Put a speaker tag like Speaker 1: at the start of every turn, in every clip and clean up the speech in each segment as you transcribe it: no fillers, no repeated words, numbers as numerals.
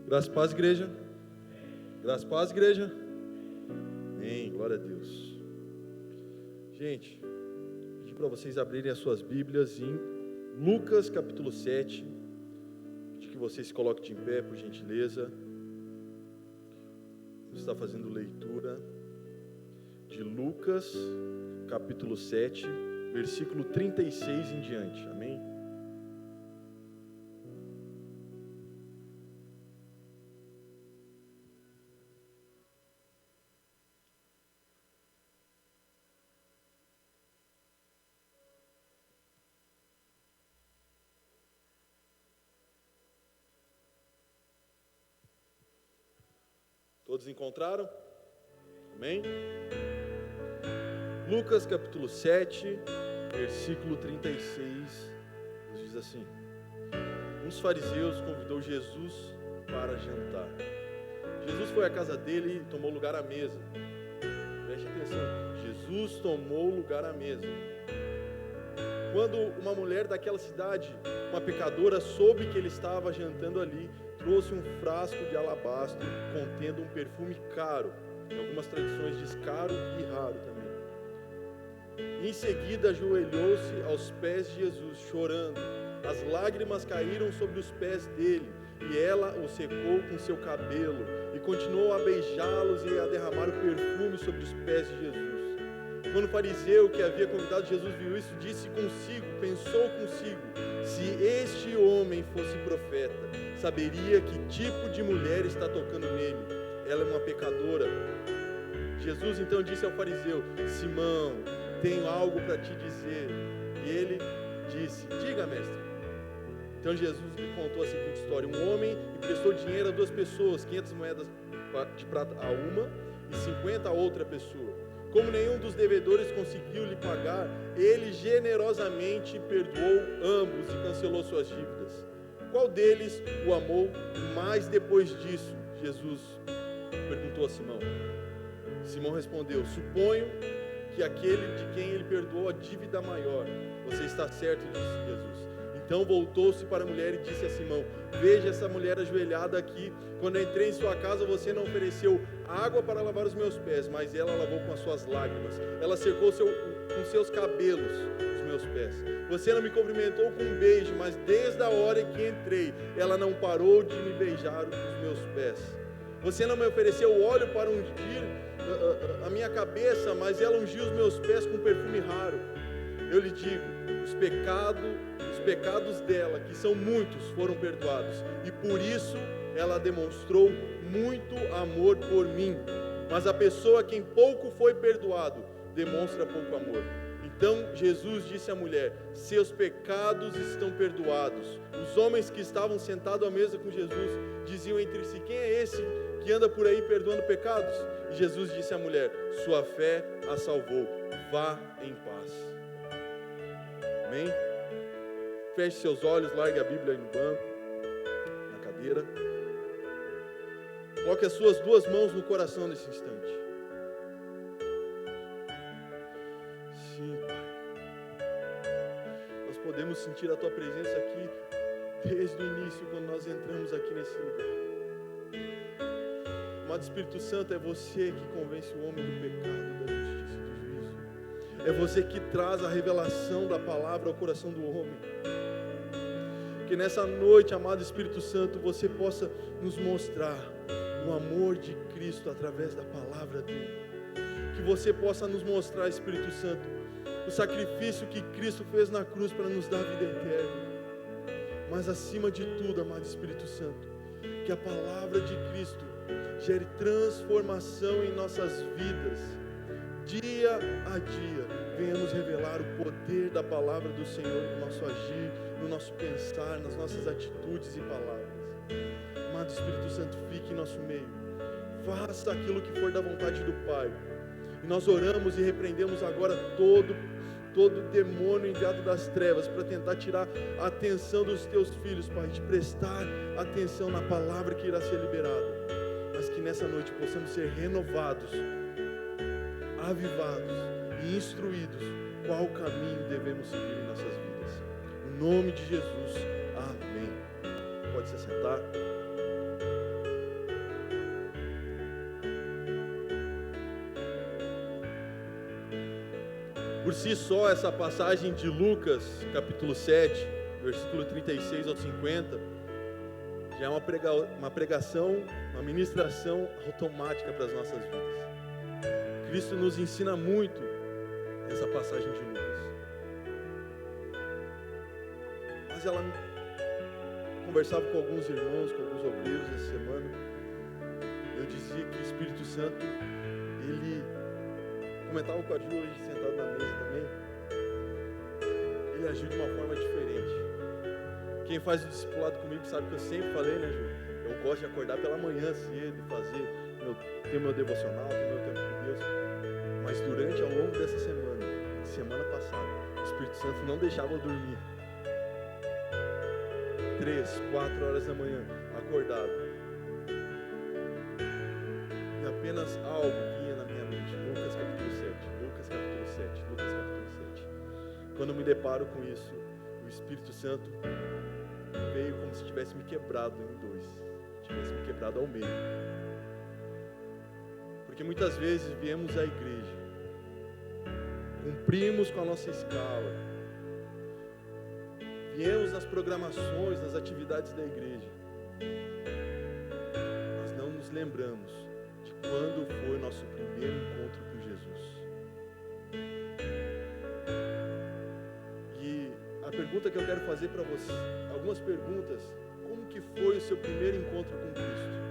Speaker 1: Graças e paz, igreja. Graças e paz, igreja. Amém, glória a Deus. Gente, pedi para vocês abrirem as suas Bíblias em Lucas capítulo 7. Pedi que vocês se coloquem de pé, por gentileza. Você está fazendo leitura de Lucas capítulo 7, versículo 36 em diante. Amém? Todos encontraram? Amém? Lucas capítulo 7, versículo 36, nos diz assim: Um dos fariseus convidou Jesus para jantar. Jesus foi à casa dele e tomou lugar à mesa. Preste atenção, Jesus tomou lugar à mesa. Quando uma mulher daquela cidade, uma pecadora, soube que ele estava jantando ali, trouxe um frasco de alabastro contendo um perfume caro. Em algumas tradições diz caro e raro também. E em seguida ajoelhou-se aos pés de Jesus, chorando. As lágrimas caíram sobre os pés dele, e ela o secou com seu cabelo, e continuou a beijá-los e a derramar o perfume sobre os pés de Jesus. Quando o fariseu que havia convidado Jesus viu isso, pensou consigo, se este homem fosse profeta, saberia que tipo de mulher está tocando nele. Ela é uma pecadora. Jesus então disse ao fariseu: Simão, tenho algo para te dizer. E ele disse: diga, mestre. Então Jesus lhe contou a seguinte história: um homem emprestou dinheiro a duas pessoas, 500 moedas de prata a uma e 50 a outra pessoa. Como nenhum dos devedores conseguiu lhe pagar, ele generosamente perdoou ambos e cancelou suas dívidas. Qual deles o amou mais depois disso? Jesus perguntou a Simão. Simão respondeu: suponho que aquele de quem ele perdoou a dívida maior. Você está certo, disse Jesus. Então voltou-se para a mulher e disse a Simão: veja essa mulher ajoelhada aqui. Quando eu entrei em sua casa, você não ofereceu água para lavar os meus pés, mas ela lavou com as suas lágrimas. Ela secou com seus cabelos os meus pés. Você não me cumprimentou com um beijo, mas desde a hora em que entrei, ela não parou de me beijar os meus pés. Você não me ofereceu óleo para ungir a minha cabeça, mas ela ungiu os meus pés com perfume raro. Eu lhe digo, os pecados dela, que são muitos, foram perdoados, e por isso ela demonstrou muito amor por mim. Mas a pessoa a quem pouco foi perdoado demonstra pouco amor. Então Jesus disse à mulher: seus pecados estão perdoados. Os homens que estavam sentados à mesa com Jesus diziam entre si: quem é esse que anda por aí perdoando pecados? E Jesus disse à mulher: sua fé a salvou, vá em paz. Amém? Feche seus olhos, largue a Bíblia aí no banco, na cadeira. Coloque as suas duas mãos no coração nesse instante. Sim, Pai. Nós podemos sentir a Tua presença aqui desde o início, quando nós entramos aqui nesse lugar. Amado Espírito Santo, é você que convence o homem do pecado, da justiça e do juízo. É você que traz a revelação da palavra ao coração do homem. Que nessa noite, amado Espírito Santo, você possa nos mostrar o amor de Cristo através da palavra dele. Que você possa nos mostrar, Espírito Santo, o sacrifício que Cristo fez na cruz para nos dar vida eterna. Mas acima de tudo, amado Espírito Santo, que a palavra de Cristo gere transformação em nossas vidas. Dia a dia, venhamos revelar o poder da palavra do Senhor no nosso agir, no nosso pensar, nas nossas atitudes e palavras. Amado Espírito Santo, fique em nosso meio. Faça aquilo que for da vontade do Pai. E nós oramos e repreendemos agora todo demônio enviado das trevas para tentar tirar a atenção dos teus filhos, Pai, de prestar atenção na palavra que irá ser liberada. Mas que nessa noite possamos ser renovados, avivados e instruídos qual caminho devemos seguir em nossas vidas. Em nome de Jesus, amém. Pode se sentar. Por si só, essa passagem de Lucas, capítulo 7, versículo 36 ao 50, já é uma pregação, uma ministração automática para as nossas vidas. Cristo nos ensina muito essa passagem de Lucas. Mas ela conversava com alguns irmãos, com alguns obreiros essa semana. Eu dizia que o Espírito Santo, ele comentava com a Ju hoje, sentado na mesa também, ele agiu de uma forma diferente. Quem faz o discipulado comigo sabe que eu sempre falei, né, Ju? Eu gosto de acordar pela manhã cedo, ter meu devocional, ter meu tempo com Deus. Mas durante, ao longo dessa semana passada, o Espírito Santo não deixava eu dormir. 3, 4 horas da manhã, acordado. E apenas algo vinha na minha mente. Lucas capítulo 7, Lucas capítulo 7, Lucas capítulo 7. Quando eu me deparo com isso, o Espírito Santo veio como se tivesse me quebrado em dois. Tivesse me quebrado ao meio. Porque muitas vezes viemos à igreja, cumprimos com a nossa escala, viemos nas programações, nas atividades da igreja, mas não nos lembramos de quando foi o nosso primeiro encontro com Jesus. E a pergunta que eu quero fazer para você, algumas perguntas: como que foi o seu primeiro encontro com Cristo?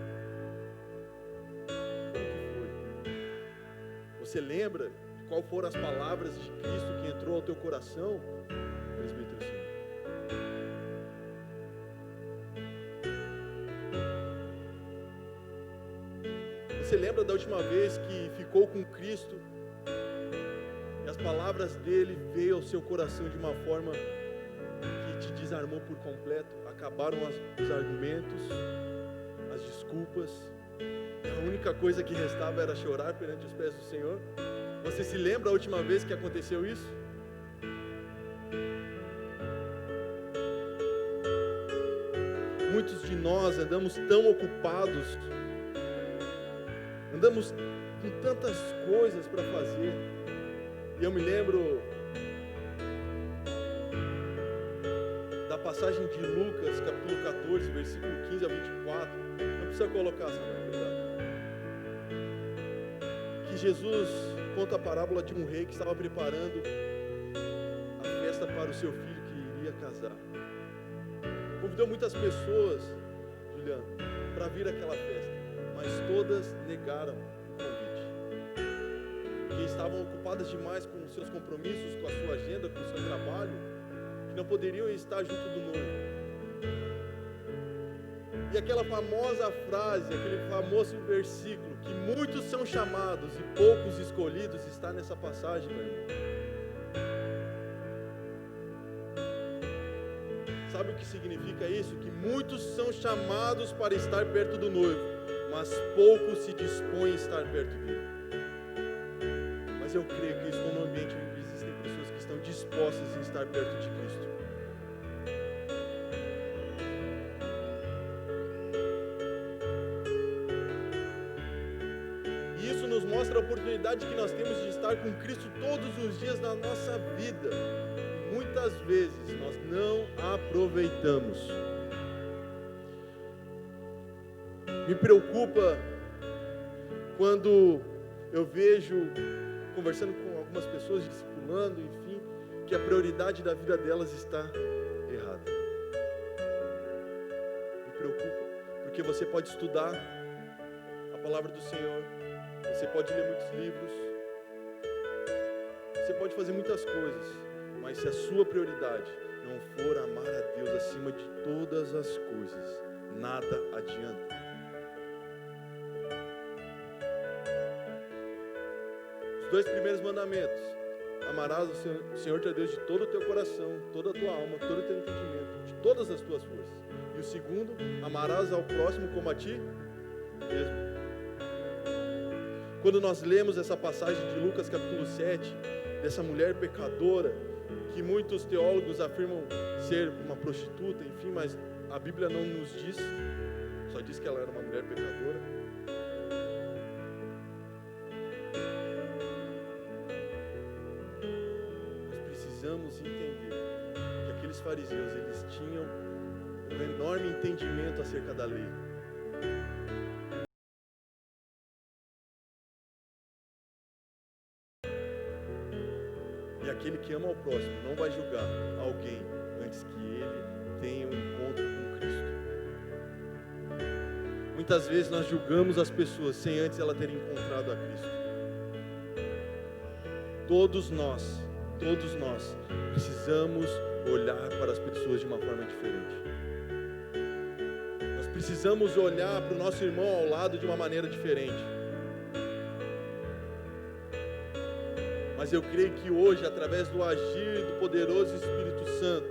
Speaker 1: Como que foi? Você lembra de qual foram as palavras de Cristo que entrou ao teu coração? Presbítero, sim. Você lembra da última vez que ficou com Cristo e as palavras dele veio ao seu coração de uma forma que te desarmou por completo? Acabaram os argumentos, as desculpas, e a única coisa que restava era chorar perante os pés do Senhor? Você se lembra a última vez que aconteceu isso? Muitos de nós andamos tão ocupados, andamos com tantas coisas para fazer. E eu me lembro da passagem de Lucas, capítulo 14, versículo 15 a 24. Não precisa colocar, Samuel, obrigado. Que Jesus conta a parábola de um rei que estava preparando a festa para o seu filho que iria casar. Convidou muitas pessoas, Juliano, para vir àquela festa, mas todas negaram o convite, porque estavam ocupadas demais com os seus compromissos, com a sua agenda, com o seu trabalho, que não poderiam estar junto do noivo. E aquela famosa frase, aquele famoso versículo, que muitos são chamados e poucos escolhidos, está nessa passagem, meu irmão. Sabe o que significa isso? Que muitos são chamados para estar perto do noivo, mas poucos se dispõem a estar perto dele. Mas eu creio que estou num ambiente onde existem pessoas que estão dispostas a estar perto de Cristo. E isso nos mostra a oportunidade que nós temos de estar com Cristo todos os dias na nossa vida. Muitas vezes nós não aproveitamos. Me preocupa quando eu vejo, conversando com algumas pessoas, discipulando, enfim, que a prioridade da vida delas está errada. Me preocupa, porque você pode estudar a palavra do Senhor, você pode ler muitos livros, você pode fazer muitas coisas, mas se a sua prioridade não for amar a Deus acima de todas as coisas, nada adianta. Os 2 primeiros mandamentos: amarás o Senhor teu Deus de todo o teu coração, toda a tua alma, todo o teu entendimento, de todas as tuas forças. E o segundo: amarás ao próximo como a ti mesmo. Quando nós lemos essa passagem de Lucas capítulo 7, dessa mulher pecadora, que muitos teólogos afirmam ser uma prostituta, enfim, mas a Bíblia não nos diz, só diz que ela era uma mulher pecadora. precisamos entender que aqueles fariseus, eles tinham um enorme entendimento acerca da lei. E aquele que ama ao próximo não vai julgar alguém antes que ele tenha um encontro com Cristo. Muitas vezes nós julgamos as pessoas sem antes ela ter encontrado a Cristo. Todos nós precisamos olhar para as pessoas de uma forma diferente. Nós precisamos olhar para o nosso irmão ao lado de uma maneira diferente. Mas eu creio que hoje, através do agir do poderoso Espírito Santo,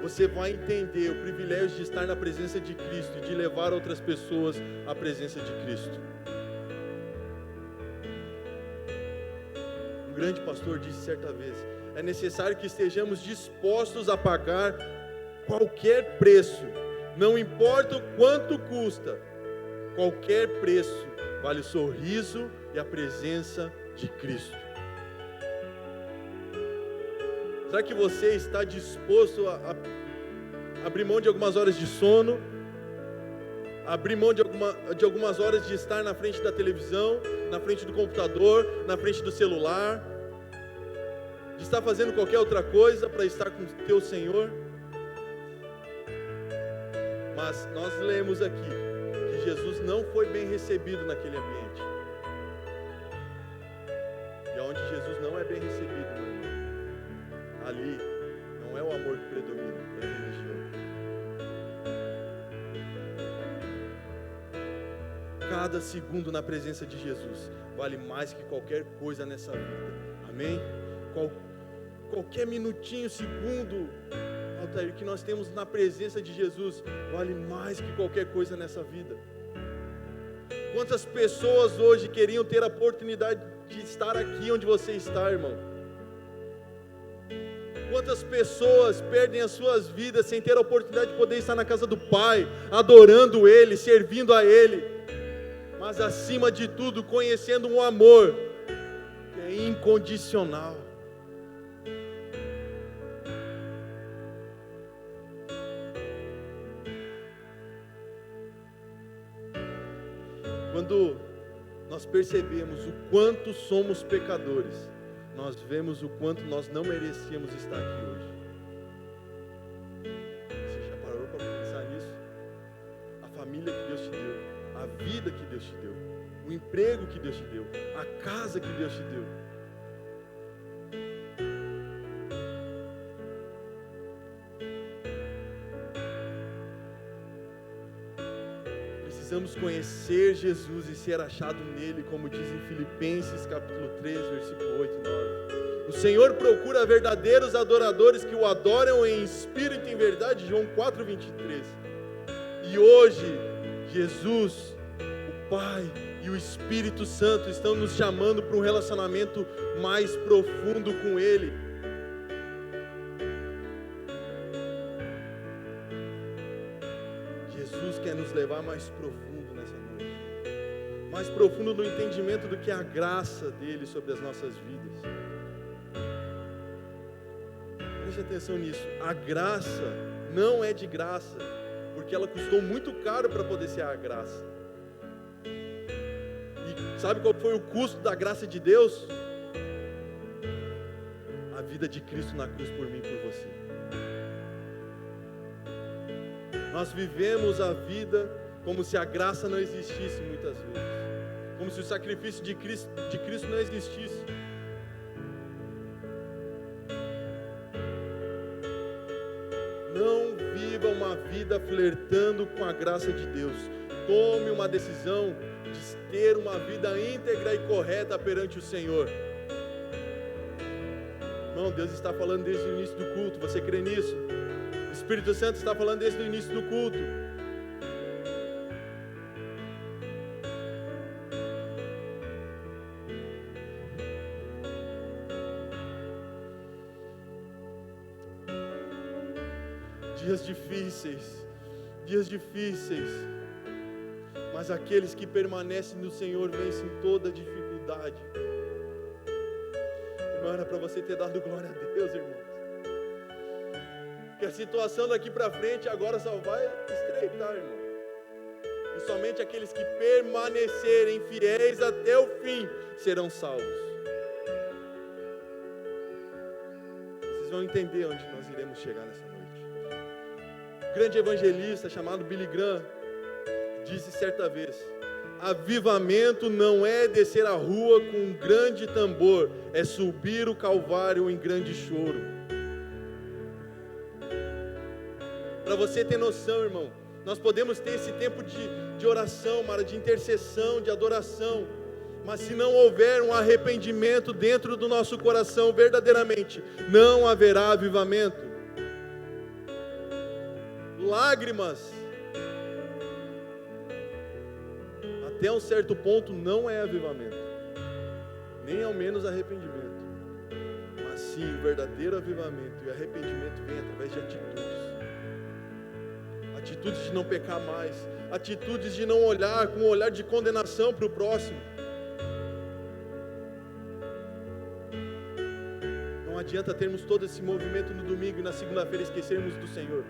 Speaker 1: você vai entender o privilégio de estar na presença de Cristo e de levar outras pessoas à presença de Cristo. Um grande pastor disse certa vez: é necessário que estejamos dispostos a pagar qualquer preço, não importa o quanto custa, qualquer preço vale o sorriso e a presença de Cristo. Será que você está disposto a abrir mão de algumas horas de sono, abrir mão de algumas horas de estar na frente da televisão, na frente do computador, na frente do celular, de estar fazendo qualquer outra coisa para estar com o teu Senhor? Mas nós lemos aqui que Jesus não foi bem recebido naquele ambiente. E onde Jesus não é bem recebido, meu irmão, ali não é o amor que predomina, é a religião. Cada segundo na presença de Jesus vale mais que qualquer coisa nessa vida. Amém? Qualquer minutinho, segundo, Altair, que nós temos na presença de Jesus vale mais que qualquer coisa nessa vida. Quantas pessoas hoje queriam ter a oportunidade de estar aqui onde você está, irmão? Quantas pessoas perdem as suas vidas sem ter a oportunidade de poder estar na casa do Pai, adorando Ele, servindo a Ele, mas acima de tudo, conhecendo um amor que é incondicional. Quando nós percebemos o quanto somos pecadores, nós vemos o quanto nós não merecíamos estar aqui hoje. Você já parou para pensar nisso? A família que Deus te deu, a vida que Deus te deu, o emprego que Deus te deu, a casa que Deus te deu. Precisamos conhecer Jesus e ser achado nele, como diz em Filipenses capítulo 3, versículo 8 e 9. O Senhor procura verdadeiros adoradores que o adoram em espírito e em verdade, João 4, 23. E hoje, Jesus, o Pai e o Espírito Santo estão nos chamando para um relacionamento mais profundo com Ele. Jesus quer nos levar mais profundo nessa noite, mais profundo no entendimento do que é a graça dele sobre as nossas vidas. Preste atenção nisso, a graça não é de graça, porque ela custou muito caro para poder ser a graça. E sabe qual foi o custo da graça de Deus? A vida de Cristo na cruz por mim e por você. Nós vivemos a vida como se a graça não existisse muitas vezes, como se o sacrifício de Cristo não existisse. Não viva uma vida flertando com a graça de Deus. Tome uma decisão de ter uma vida íntegra e correta perante o Senhor. Irmão, Deus está falando desde o início do culto, você crê nisso? O Espírito Santo está falando desde o início do culto. Dias difíceis, mas aqueles que permanecem no Senhor vencem toda dificuldade. Irmão, era para você ter dado glória a Deus, irmão. que a situação daqui para frente agora só vai estreitar, irmão. E somente aqueles que permanecerem fiéis até o fim serão salvos. Vocês vão entender onde nós iremos chegar nessa noite. O grande evangelista chamado Billy Graham disse certa vez: avivamento não é descer a rua com um grande tambor, é subir o Calvário em grande choro. Para você ter noção, irmão, nós podemos ter esse tempo de oração, de intercessão, de adoração, mas se não houver um arrependimento dentro do nosso coração verdadeiramente, não haverá avivamento. Lágrimas, até um certo ponto, não é avivamento, nem ao menos arrependimento, mas sim o verdadeiro avivamento e arrependimento vem através de atitudes de não pecar mais, atitudes de não olhar com um olhar de condenação para o próximo. Não adianta termos todo esse movimento no domingo e na segunda-feira esquecermos do Senhor.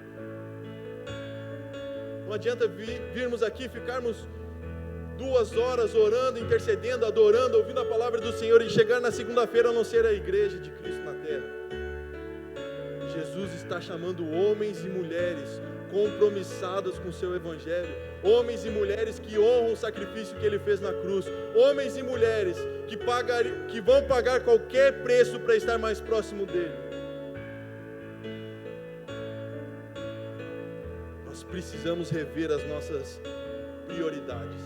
Speaker 1: Não adianta virmos aqui, ficarmos 2 horas orando, intercedendo, adorando, ouvindo a palavra do Senhor e chegar na segunda-feira a não ser a igreja de Cristo na terra. Jesus está chamando homens e mulheres compromissados com o seu evangelho, homens e mulheres que honram o sacrifício que ele fez na cruz, homens e mulheres que vão pagar qualquer preço para estar mais próximo dele. Nós precisamos rever as nossas prioridades.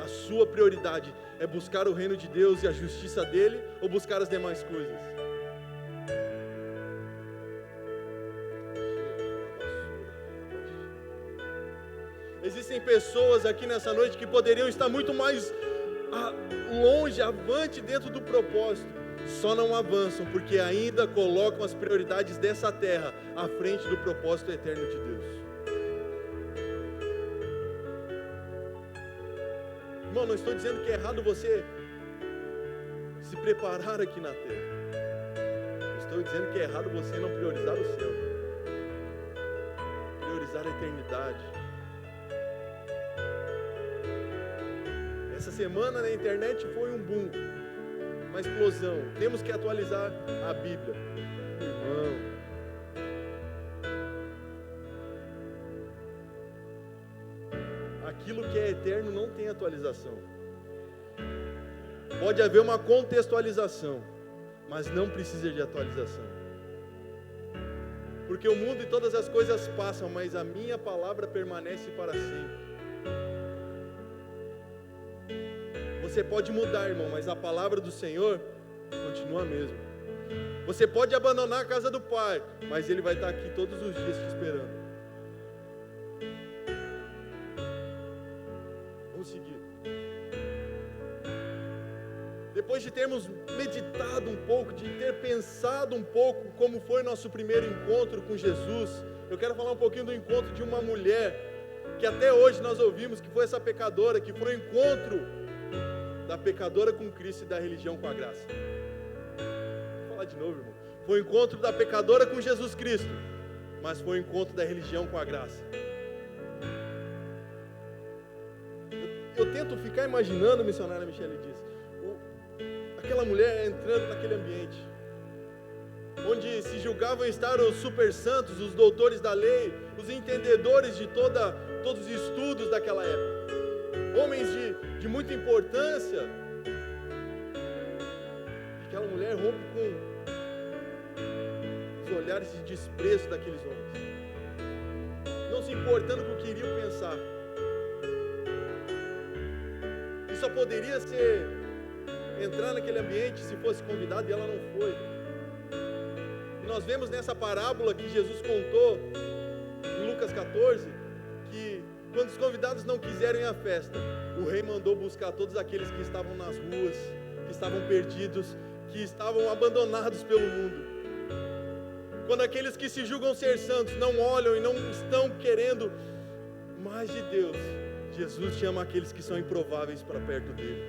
Speaker 1: A sua prioridade é buscar o reino de Deus e a justiça dele, ou buscar as demais coisas? Existem pessoas aqui nessa noite que poderiam estar muito mais longe, avante dentro do propósito, só não avançam porque ainda colocam as prioridades dessa terra à frente do propósito eterno de Deus. Irmão, não estou dizendo que é errado você se preparar aqui na terra. Estou dizendo que é errado você não priorizar o céu, priorizar a eternidade. Essa semana na internet foi um boom, uma explosão. Temos que atualizar a Bíblia. Irmão, aquilo que é eterno não tem atualização. Pode haver uma contextualização, mas não precisa de atualização. Porque o mundo e todas as coisas passam, mas a minha palavra permanece para sempre. Você pode mudar, irmão, mas a palavra do Senhor continua a mesma. Você pode abandonar a casa do Pai, mas Ele vai estar aqui todos os dias te esperando. Vamos seguir. Depois de termos meditado um pouco, de ter pensado um pouco como foi nosso primeiro encontro com Jesus, eu quero falar um pouquinho do encontro de uma mulher que até hoje nós ouvimos que foi essa pecadora, que foi o encontro da pecadora com Cristo e da religião com a graça. Vou falar de novo, irmão. Foi o encontro da pecadora com Jesus Cristo, mas foi o encontro da religião com a graça. Eu tento ficar imaginando, a missionária Michele diz, aquela mulher entrando naquele ambiente, onde se julgavam estar os super santos, os doutores da lei, os entendedores de todos os estudos daquela época. Homens de muita importância. Aquela mulher rompe com os olhares de desprezo daqueles homens, não se importando com o que iriam pensar. E só poderia entrar naquele ambiente se fosse convidado, e ela não foi. E nós vemos nessa parábola que Jesus contou em Lucas 14, que quando os convidados não quiseram ir à festa, o rei mandou buscar todos aqueles que estavam nas ruas, que estavam perdidos, que estavam abandonados pelo mundo. Quando aqueles que se julgam ser santos não olham e não estão querendo mais de Deus, Jesus chama aqueles que são improváveis para perto dele.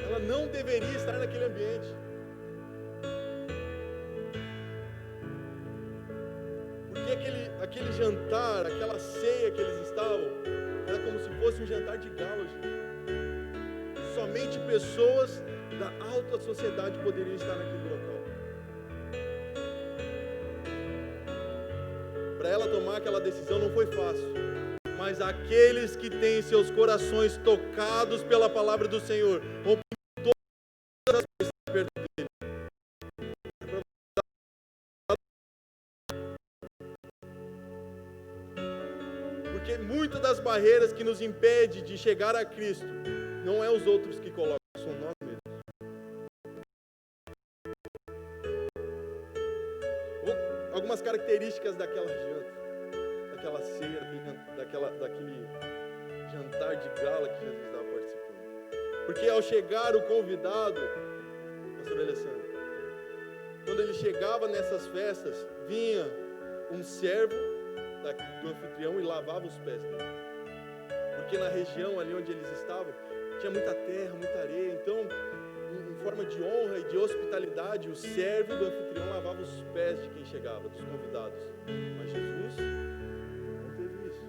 Speaker 1: Ela não deveria estar aquele jantar, aquela ceia que eles estavam, era como se fosse um jantar de gala, gente. Somente pessoas da alta sociedade poderiam estar naquele local. Para ela tomar aquela decisão não foi fácil, mas aqueles que têm seus corações tocados pela palavra do Senhor vão por todas as vezes perto dele. Porque muitas das barreiras que nos impedem de chegar a Cristo não é os outros que colocam, são nós mesmos. Algumas características daquela janta, daquela ceia, daquele jantar de gala que Jesus estava participando. Porque ao chegar o convidado, pastor Alessandro, quando ele chegava nessas festas, vinha um servo do anfitrião e lavava os pés dele. Porque na região ali onde eles estavam, tinha muita terra, muita areia, então em forma de honra e de hospitalidade, o servo do anfitrião lavava os pés de quem chegava, dos convidados. Mas Jesus não teve isso.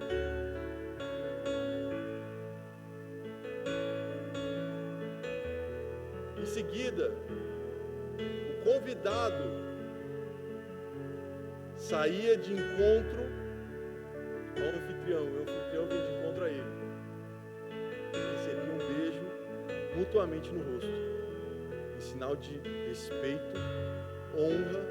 Speaker 1: Em seguida, o convidado saía de encontro ao anfitrião, e o anfitrião vinha de encontro a ele. Recebia um beijo mutuamente no rosto, em sinal de respeito, honra,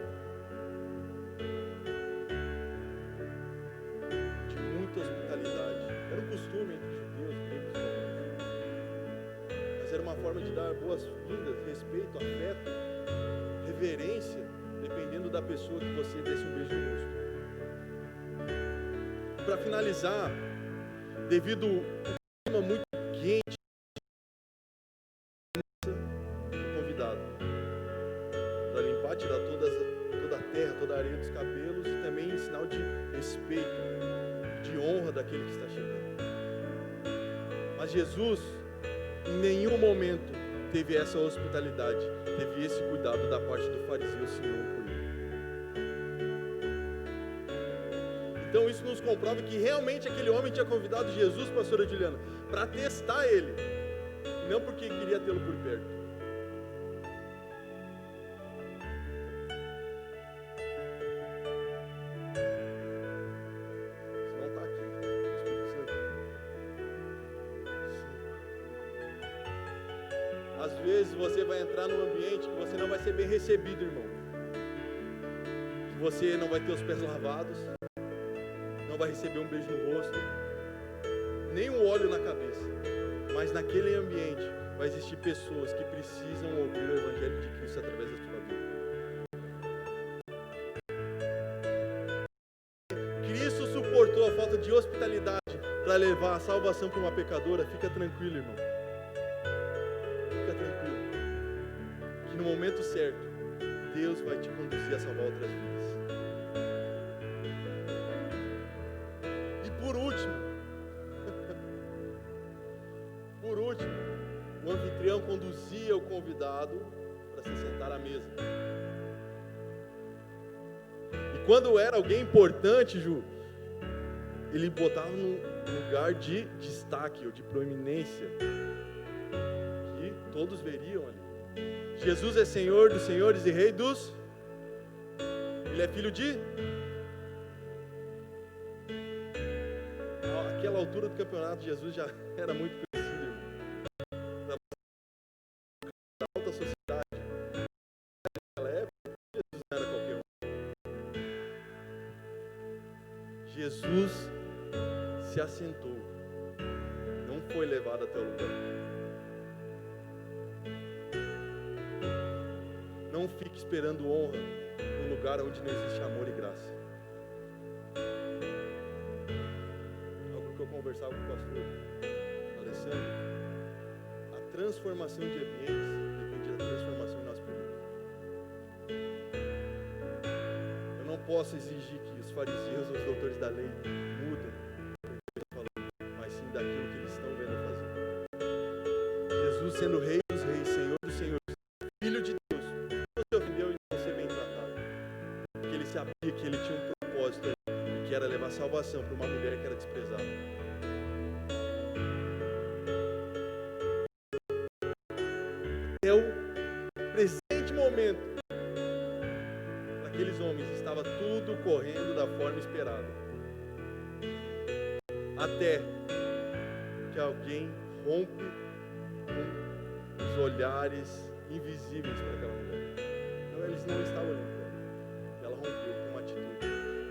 Speaker 1: de muita hospitalidade. Era um costume entre os judeus, gregos e romanos. Mas era uma forma de dar boas-vindas, respeito, afeto, reverência, dependendo da pessoa que você desse um beijo no rosto. Para finalizar, devido ao clima muito quente, o convidado, para limpar, tirar toda a terra, toda a areia dos cabelos, e também em sinal de respeito, de honra daquele que está chegando. Mas Jesus, em nenhum momento, teve essa hospitalidade, teve esse cuidado da parte do fariseu Simão por ele. Então isso nos comprova que realmente aquele homem tinha convidado Jesus, pastora Juliana, para testar ele, não porque queria tê-lo por perto. Você não está aqui, Espírito Santo. Às vezes você vai entrar num ambiente que você não vai ser bem recebido, irmão. Que você não vai ter os pés lavados, não vai receber um beijo no rosto, nem um óleo na cabeça. Mas naquele ambiente vai existir pessoas que precisam ouvir o Evangelho de Cristo através da sua vida. Cristo suportou a falta de hospitalidade para levar a salvação para uma pecadora. Fica tranquilo, irmão. Fica tranquilo. Que no momento certo, Deus vai te conduzir a salvar outras vidas. Por último, o anfitrião conduzia o convidado para se sentar à mesa. E quando era alguém importante, Ju, ele botava num lugar de destaque ou de proeminência, que todos veriam ali. Jesus é Senhor dos senhores e Rei dos... Ele é filho de... Naquela altura do campeonato, Jesus já era muito conhecido, irmão. Da alta sociedade. Naquela época, Jesus não era qualquer um. Jesus se assentou, não foi levado até o lugar. Não fique esperando honra num lugar onde não existe amor e graça. Conversava com o pastor Alessandro, a transformação de ambientes depende da transformação em nós primeiro. Eu não posso exigir que os fariseus, os doutores da lei, mudem o que eu estou falando, mas sim daquilo que eles estão vendo fazer. Jesus sendo Rei dos Reis, Senhor dos Senhores, Filho de Deus, não se ofendeu em não ser bem tratado, porque ele sabia que ele tinha um propósito ali. que era levar salvação para uma mulher que era desprezada. Até o presente momento, para aqueles homens, estava tudo correndo da forma esperada. Até que alguém rompe com os olhares invisíveis para aquela mulher. Então, eles não estavam olhando para ela. Ela rompeu com uma atitude.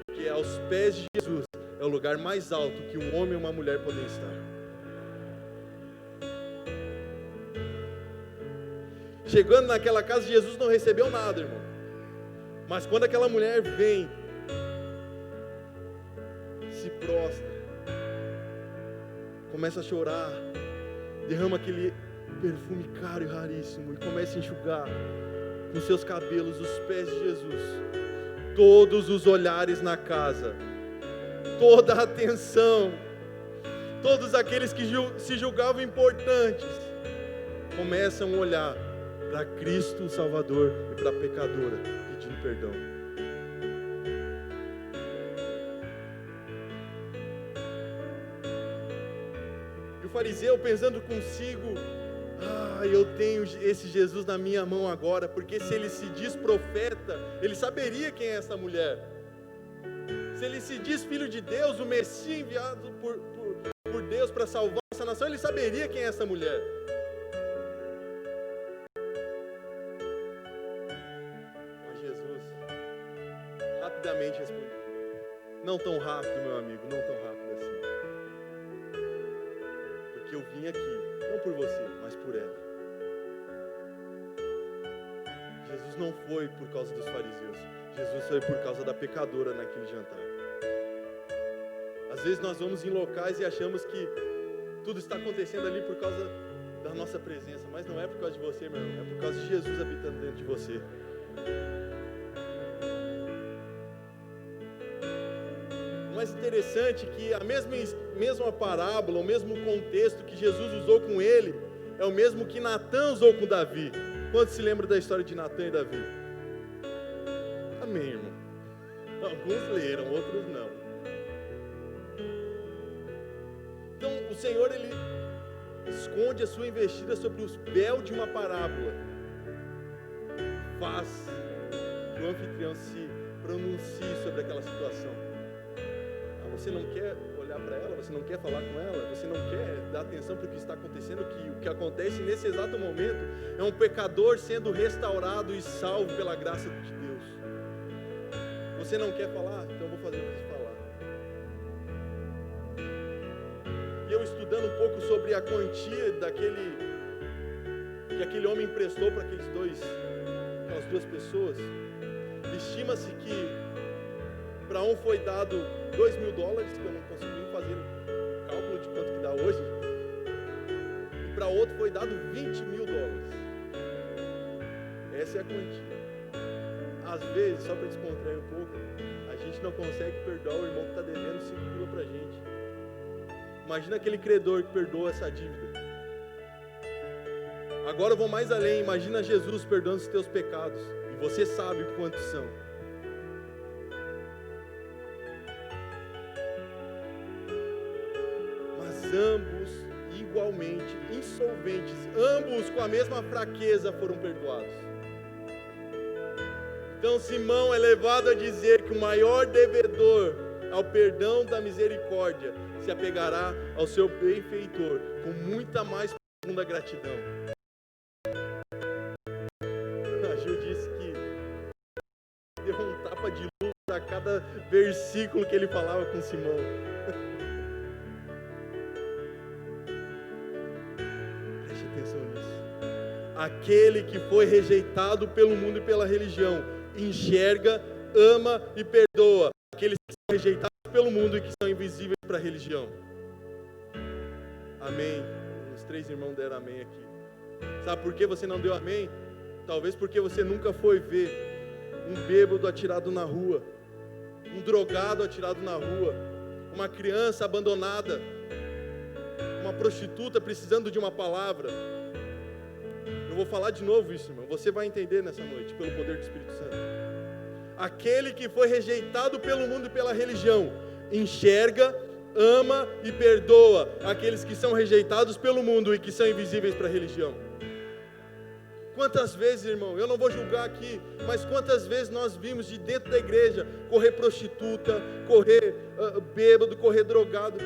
Speaker 1: Porque aos pés de Jesus é o lugar mais alto que um homem e uma mulher podem estar. Chegando naquela casa, Jesus não recebeu nada, irmão. Mas quando aquela mulher vem, se prostra, começa a chorar, derrama aquele perfume caro e raríssimo e começa a enxugar com seus cabelos os pés de Jesus. Todos os olhares na casa, toda a atenção, todos aqueles que se julgavam importantes, começam a olhar para Cristo Salvador e para a pecadora pedindo perdão. E o fariseu pensando consigo: eu tenho esse Jesus na minha mão agora, porque se ele se diz profeta, ele saberia quem é essa mulher. Se ele se diz filho de Deus, o Messias enviado por Deus para salvar essa nação, ele saberia quem é essa mulher. Mas Jesus rapidamente respondeu: não tão rápido, meu amigo, não tão rápido assim. Porque eu vim aqui, não por você, mas por ela. Jesus não foi por causa dos fariseus, Jesus foi por causa da pecadora naquele jantar. Às vezes nós vamos em locais e achamos que tudo está acontecendo ali por causa da nossa presença, mas não é por causa de você, meu irmão, é por causa de Jesus habitando dentro de você. O mais interessante é que a mesma parábola, o mesmo contexto que Jesus usou com ele, é o mesmo que Natã usou com Davi. Quantos se lembram da história de Natã e Davi? Amém, irmão. Alguns leram, outros não. Então, o Senhor, ele esconde a sua investida sobre os véus de uma parábola. Faz que o anfitrião se pronuncie sobre aquela situação. Você não quer olhar para ela, você não quer falar com ela, você não quer dar atenção para o que está acontecendo, que o que acontece nesse exato momento é um pecador sendo restaurado e salvo pela graça de Deus. Você não quer falar? Então eu vou fazer você falar. E eu estudando um pouco sobre a quantia que aquele homem emprestou para aquelas duas pessoas, estima-se que para um foi dado $2.000, que eu não consegui fazer cálculo de quanto que dá hoje, e para outro foi dado $20.000. Essa é a quantia. Às vezes, só para descontrair um pouco, a gente não consegue perdoar o irmão que está devendo 5 pila para a gente. Imagina aquele credor que perdoa essa dívida. Agora eu vou mais além, imagina Jesus perdoando os teus pecados, e você sabe quantos são. Ambos igualmente insolventes, ambos com a mesma fraqueza foram perdoados. Então Simão é levado a dizer que o maior devedor ao perdão da misericórdia se apegará ao seu benfeitor com muita mais profunda gratidão. A Gil disse que deu um tapa de luz a cada versículo que ele falava com Simão. Aquele que foi rejeitado pelo mundo e pela religião, enxerga, ama e perdoa aqueles que são rejeitados pelo mundo e que são invisíveis para a religião. Amém. Os 3 irmãos deram amém aqui. Sabe por que você não deu amém? Talvez porque você nunca foi ver um bêbado atirado na rua, um drogado atirado na rua, uma criança abandonada, uma prostituta precisando de uma palavra. Eu vou falar de novo isso, irmão. Você vai entender nessa noite, pelo poder do Espírito Santo. aquele que foi rejeitado pelo mundo e pela religião, enxerga, ama e perdoa aqueles que são rejeitados pelo mundo e que são invisíveis para a religião. Quantas vezes, irmão, eu não vou julgar aqui, mas quantas vezes nós vimos de dentro da igreja correr prostituta, correr bêbado, correr drogado,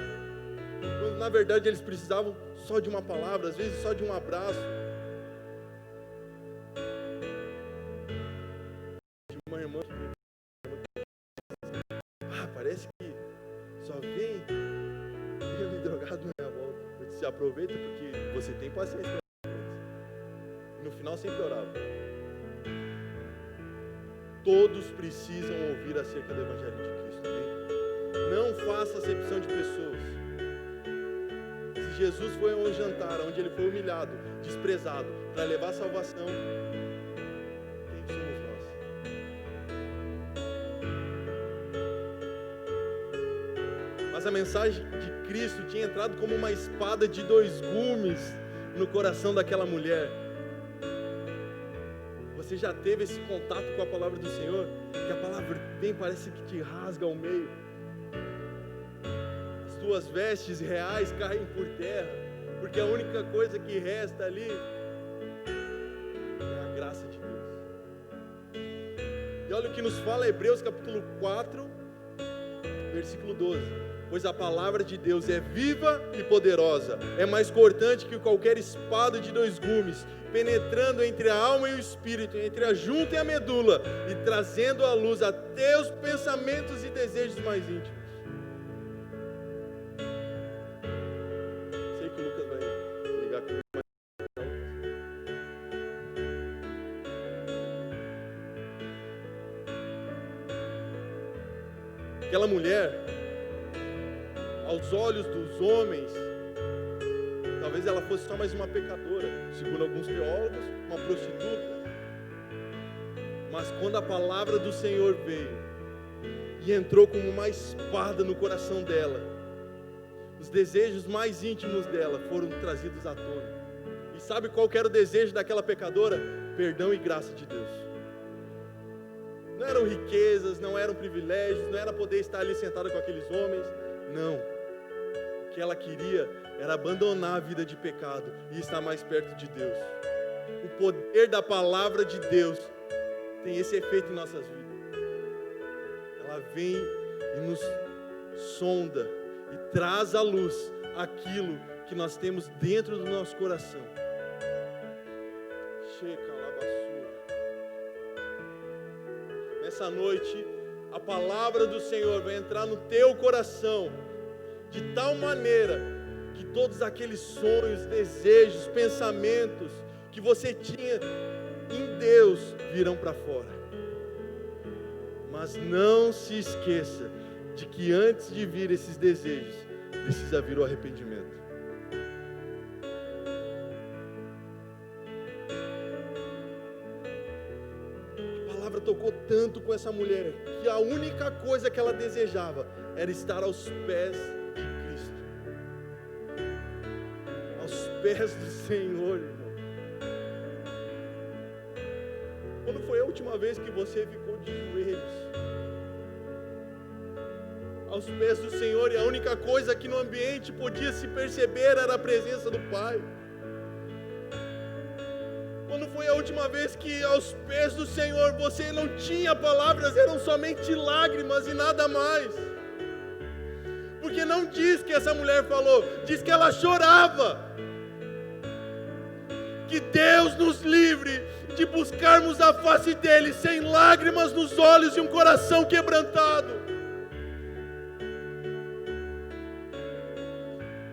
Speaker 1: quando na verdade eles precisavam só de uma palavra, às vezes só de um abraço. Uma irmã parece que só vem bêbado e drogado na minha volta. Eu disse, aproveita porque você tem paciência. No final sempre orava. Todos precisam ouvir acerca do Evangelho de Cristo, okay? Não faça acepção de pessoas. Se Jesus foi a um jantar onde ele foi humilhado, desprezado, para levar salvação, quem somos nós? Mas a mensagem de Cristo tinha entrado como uma espada de dois gumes no coração daquela mulher. Você já teve esse contato com a palavra do Senhor? Que a palavra vem, parece que te rasga ao meio. As tuas vestes reais caem por terra, porque a única coisa que resta ali é a graça de Deus. E olha o que nos fala Hebreus capítulo 4, versículo 12. Pois a palavra de Deus é viva e poderosa, é mais cortante que qualquer espada de dois gumes, penetrando entre a alma e o espírito, entre a junta e a medula, e trazendo à luz até os pensamentos e desejos mais íntimos. Sei que o Lucas vai ligar comigo. Aquela mulher, aos olhos dos homens, talvez ela fosse só mais uma pecadora, segundo alguns teólogos, uma prostituta. Mas quando a palavra do Senhor veio e entrou como uma espada no coração dela, os desejos mais íntimos dela foram trazidos à tona. E sabe qual que era o desejo daquela pecadora? Perdão e graça de Deus. Não eram riquezas, não eram privilégios, não era poder estar ali sentada com aqueles homens, não. O que ela queria era abandonar a vida de pecado e estar mais perto de Deus. O poder da palavra de Deus tem esse efeito em nossas vidas. Ela vem e nos sonda e traz à luz aquilo que nós temos dentro do nosso coração. Nessa noite, a palavra do Senhor vai entrar no teu coração de tal maneira que todos aqueles sonhos, desejos, pensamentos que você tinha em Deus virão para fora. Mas não se esqueça de que antes de vir esses desejos, precisa vir o arrependimento. A palavra tocou tanto com essa mulher que a única coisa que ela desejava era estar aos pés pés do Senhor, irmão. Quando foi a última vez que você ficou de joelhos aos pés do Senhor e a única coisa que no ambiente podia se perceber era a presença do Pai? Quando foi a última vez que aos pés do Senhor você não tinha palavras, eram somente lágrimas e nada mais? Porque não diz que essa mulher falou, diz que ela chorava. Que Deus nos livre de buscarmos a face dEle sem lágrimas nos olhos e um coração quebrantado.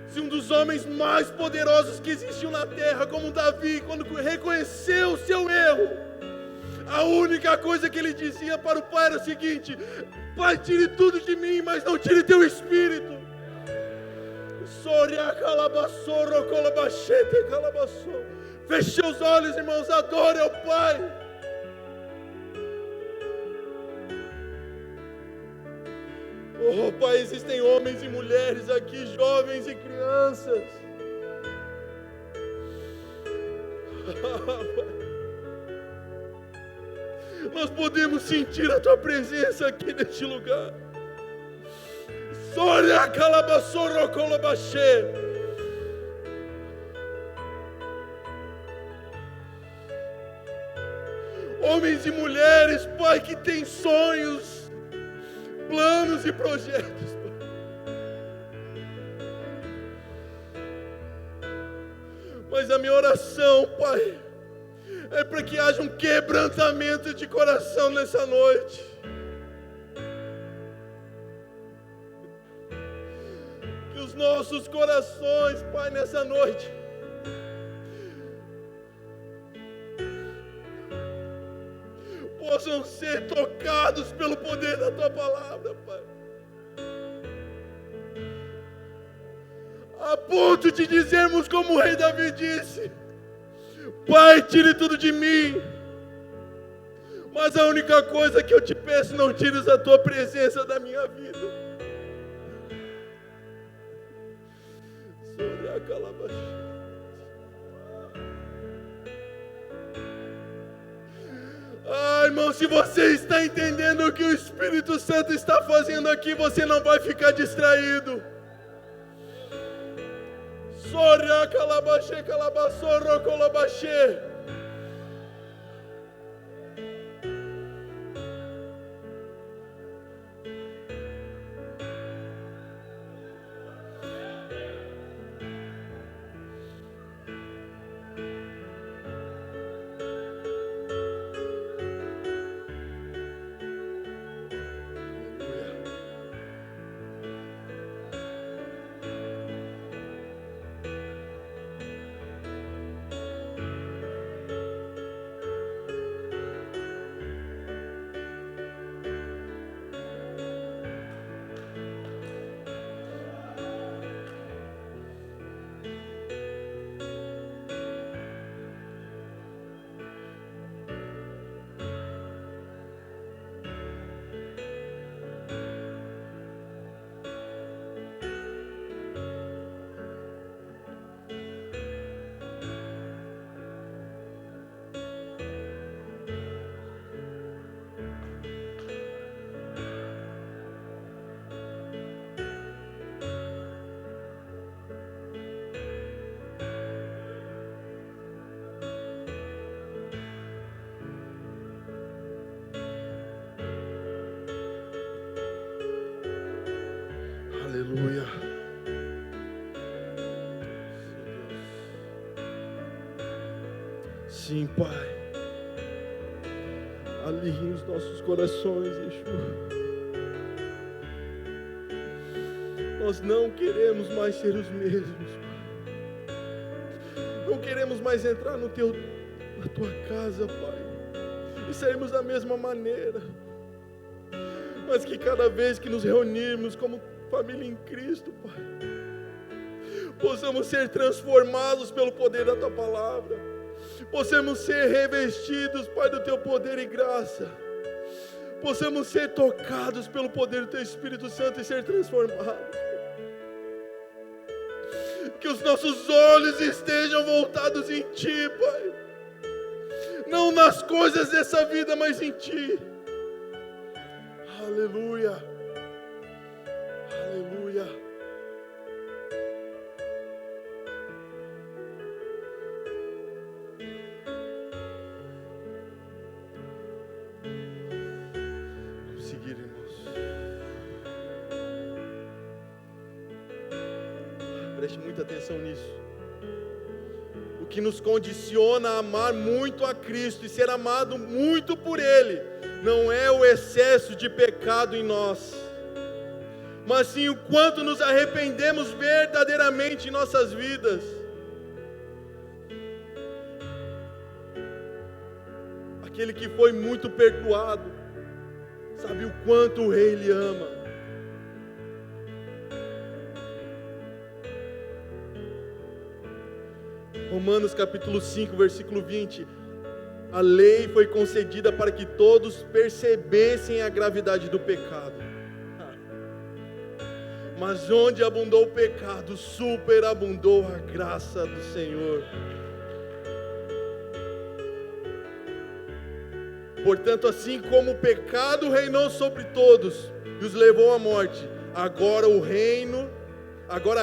Speaker 1: Se um dos homens mais poderosos que existiu na terra, como Davi, quando reconheceu o seu erro, a única coisa que ele dizia para o Pai era o seguinte: Pai, tire tudo de mim, mas não tire teu espírito. Feche os olhos, irmãos, adore ao Pai. Oh, Pai, existem homens e mulheres aqui, jovens e crianças. nós podemos sentir a tua presença aqui neste lugar. Soria calabassoro colabaxê. Homens e mulheres, Pai, que têm sonhos, planos e projetos, Pai. Mas a minha oração, Pai, é para que haja um quebrantamento de coração nessa noite. Que os nossos corações, Pai, nessa noite, possam ser tocados pelo poder da Tua palavra, Pai. A ponto de dizermos como o rei Davi disse: Pai, tire tudo de mim, mas a única coisa que eu te peço, não tires a tua presença da minha vida. Ah, irmão, se você está entendendo o que o Espírito Santo está fazendo aqui, você não vai ficar distraído. Soria calabaxê, calabassoro colabaxê. Aleluia. Sim, Pai. Alinhe os nossos corações, Yeshua. Nós não queremos mais ser os mesmos, Pai. Não queremos mais entrar na tua casa, Pai, e sairmos da mesma maneira. Mas que cada vez que nos reunirmos como família em Cristo, Pai, possamos ser transformados pelo poder da Tua palavra, possamos ser revestidos, Pai, do Teu poder e graça, possamos ser tocados pelo poder do Teu Espírito Santo e ser transformados, que os nossos olhos estejam voltados em Ti, Pai, não nas coisas dessa vida, mas em Ti. Aleluia. Aleluia. Vamos seguir, irmãos. Preste muita atenção nisso. O que nos condiciona a amar muito a Cristo e ser amado muito por Ele não é o excesso de pecado em nós, mas sim o quanto nos arrependemos verdadeiramente em nossas vidas. Aquele que foi muito perdoado sabe o quanto o Rei lhe ama. Romanos capítulo 5, versículo 20. A lei foi concedida para que todos percebessem a gravidade do pecado. Mas onde abundou o pecado, superabundou a graça do Senhor. Portanto, assim como o pecado reinou sobre todos e os levou à morte, agora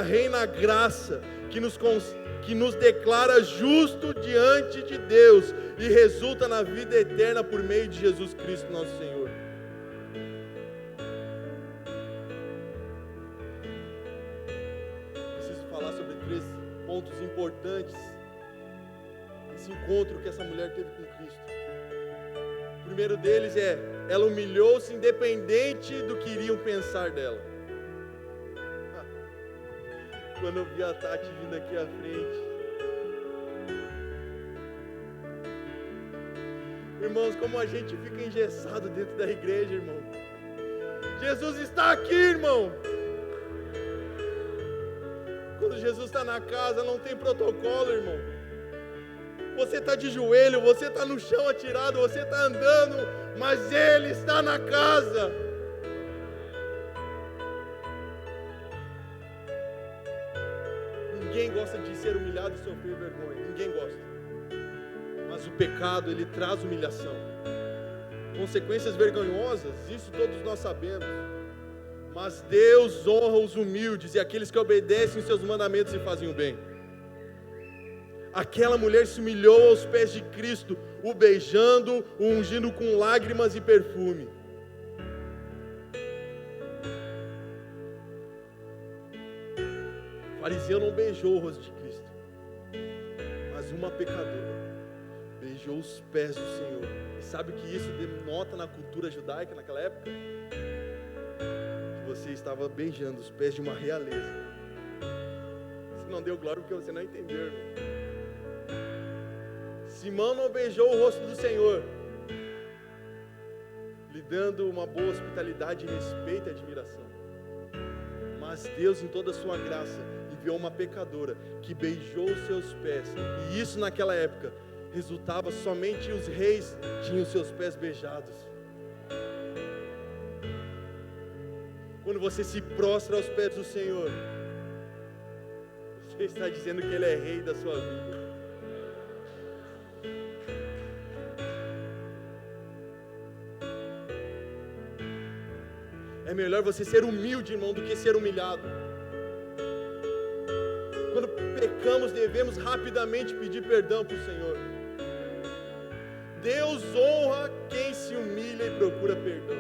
Speaker 1: reina a graça que nos declara justo diante de Deus e resulta na vida eterna por meio de Jesus Cristo, nosso Senhor. Preciso falar sobre 3 pontos importantes desse encontro que essa mulher teve com Cristo. O primeiro deles é: ela humilhou-se independente do que iriam pensar dela. Quando eu vi a Tati vindo aqui à frente, irmãos, como a gente fica engessado dentro da igreja, irmão. Jesus está aqui, irmão. Quando Jesus está na casa, não tem protocolo, irmão. Você está de joelho, você está no chão atirado, você está andando, mas Ele está na casa. Ninguém gosta de ser humilhado e sofrer vergonha. Ninguém gosta. Mas o pecado, ele traz humilhação. Consequências vergonhosas, isso todos nós sabemos. Mas Deus honra os humildes e aqueles que obedecem os seus mandamentos e fazem o bem. Aquela mulher se humilhou aos pés de Cristo, o beijando, o ungindo com lágrimas e perfume. O fariseu não beijou o rosto de Cristo, mas uma pecadora beijou os pés do Senhor. E sabe o que isso denota na cultura judaica naquela época? Que você estava beijando os pés de uma realeza. Você não deu glória porque você não entendeu, irmão. Simão não beijou o rosto do Senhor, lhe dando uma boa hospitalidade, respeito e admiração. Mas Deus, em toda a sua graça, enviou uma pecadora que beijou os seus pés. E isso naquela época resultava somente os reis tinham os seus pés beijados. Quando você se prostra aos pés do Senhor, você está dizendo que Ele é rei da sua vida. É melhor você ser humilde, irmão, do que ser humilhado. Quando pecamos, devemos rapidamente pedir perdão para o Senhor. Deus honra quem se humilha e procura perdão.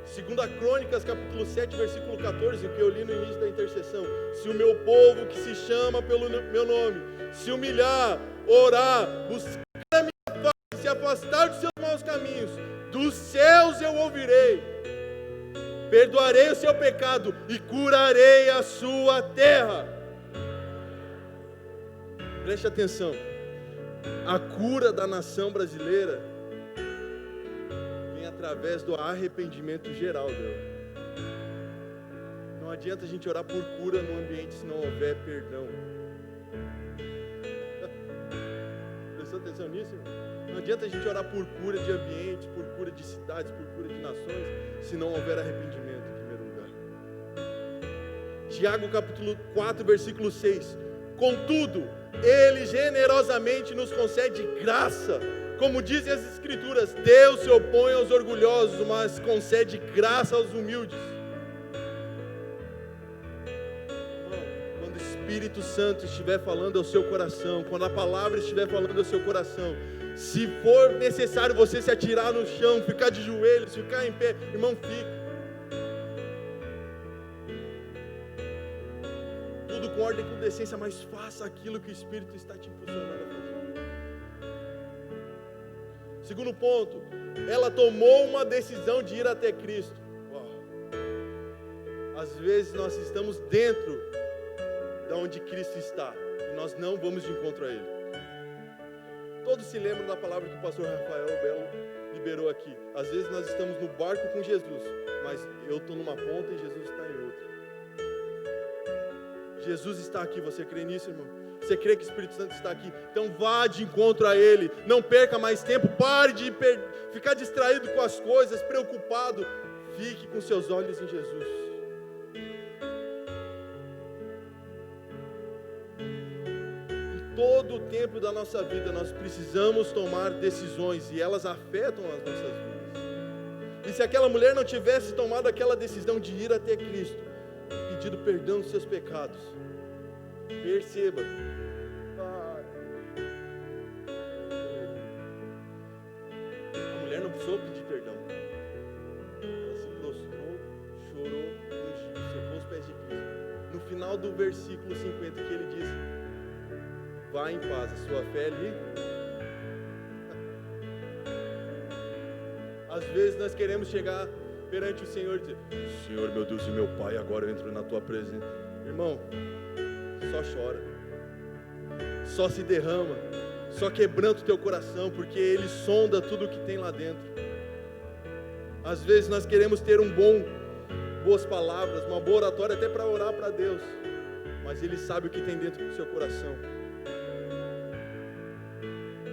Speaker 1: 2 Crônicas, capítulo 7, versículo 14, que eu li no início da intercessão. Se o meu povo, que se chama pelo meu nome, se humilhar, orar, buscar a minha face, se afastar dos seus maus caminhos, dos céus eu ouvirei, perdoarei o seu pecado e curarei a sua terra. Preste atenção. A cura da nação brasileira vem através do arrependimento geral dela. Não adianta a gente orar por cura no ambiente se não houver perdão. Prestou atenção nisso, irmão? Não adianta a gente orar por cura de ambientes, por cura de cidades, por cura de nações, se não houver arrependimento em primeiro lugar. Tiago capítulo 4, versículo 6. Contudo, Ele generosamente nos concede graça. Como dizem as Escrituras, Deus se opõe aos orgulhosos, mas concede graça aos humildes. Quando o Espírito Santo estiver falando ao seu coração, quando a palavra estiver falando ao seu coração, se for necessário você se atirar no chão, ficar de joelhos, ficar em pé, irmão, fica. Tudo com ordem e com decência, mas faça aquilo que o Espírito está te impulsionando a fazer. Segundo ponto, ela tomou uma decisão de ir até Cristo. Uau. Às vezes nós estamos dentro de onde Cristo está e nós não vamos de encontro a Ele. Todos se lembram da palavra que o pastor Rafael Belo liberou aqui. Às vezes nós estamos no barco com Jesus, mas eu estou numa ponta e Jesus está em outra. Jesus está aqui, você crê nisso, irmão? Você crê que o Espírito Santo está aqui? Então vá de encontro a Ele, não perca mais tempo, pare de ficar distraído com as coisas, preocupado, fique com seus olhos em Jesus. Em todo todo o tempo da nossa vida nós precisamos tomar decisões e elas afetam as nossas vidas. E se aquela mulher não tivesse tomado aquela decisão de ir até Cristo, pedido perdão dos seus pecados, perceba, a mulher não precisou pedir perdão. Ela se prostrou, chorou, ungiu, secou os pés de Cristo. No final do versículo 50 que ele diz: vá em paz, a sua fé lhe... Às vezes nós queremos chegar perante o Senhor e dizer: Senhor, meu Deus e meu Pai, agora eu entro na tua presença. Irmão, só chora, só se derrama, só quebranta o teu coração, porque Ele sonda tudo o que tem lá dentro. Às vezes nós queremos ter boas palavras, uma boa oratória até para orar para Deus, mas Ele sabe o que tem dentro do seu coração.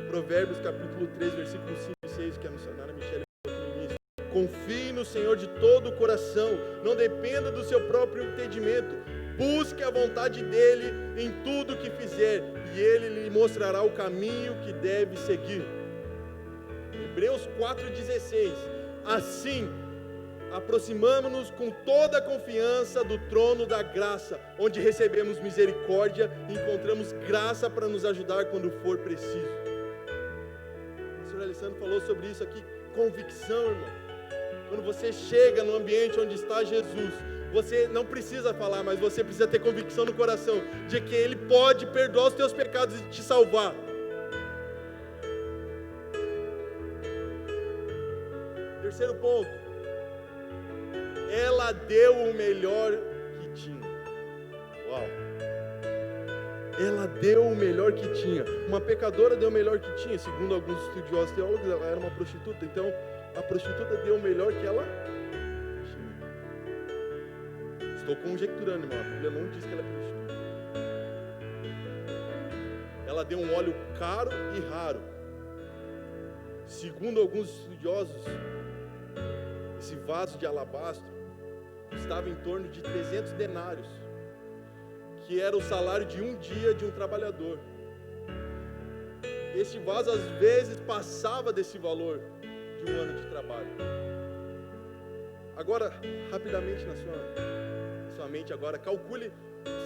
Speaker 1: Provérbios capítulo 3, versículos 5 e 6, que a missionária Michele falou no início. Confie no Senhor de todo o coração, não dependa do seu próprio entendimento, busque a vontade dEle em tudo que fizer, e Ele lhe mostrará o caminho que deve seguir. Hebreus 4,16. Assim, aproximamo-nos com toda a confiança do trono da graça, onde recebemos misericórdia e encontramos graça para nos ajudar quando for preciso. O pastor Alessandro falou sobre isso aqui, convicção, irmão. Quando você chega no ambiente onde está Jesus, você não precisa falar, mas você precisa ter convicção no coração de que Ele pode perdoar os teus pecados e te salvar. Terceiro ponto, ela deu o melhor que tinha. Uau! Ela deu o melhor que tinha. Uma pecadora deu o melhor que tinha. Segundo alguns estudiosos teólogos, ela era uma prostituta. Então, a prostituta deu o melhor que ela tinha. Estou conjecturando, irmão. A Bíblia não diz que ela é prostituta. Ela deu um óleo caro e raro. Segundo alguns estudiosos, esse vaso de alabastro custava em torno de 300 denários, que era o salário de um dia de um trabalhador. Esse vaso às vezes passava desse valor de um ano de trabalho. Agora, rapidamente na sua mente agora, calcule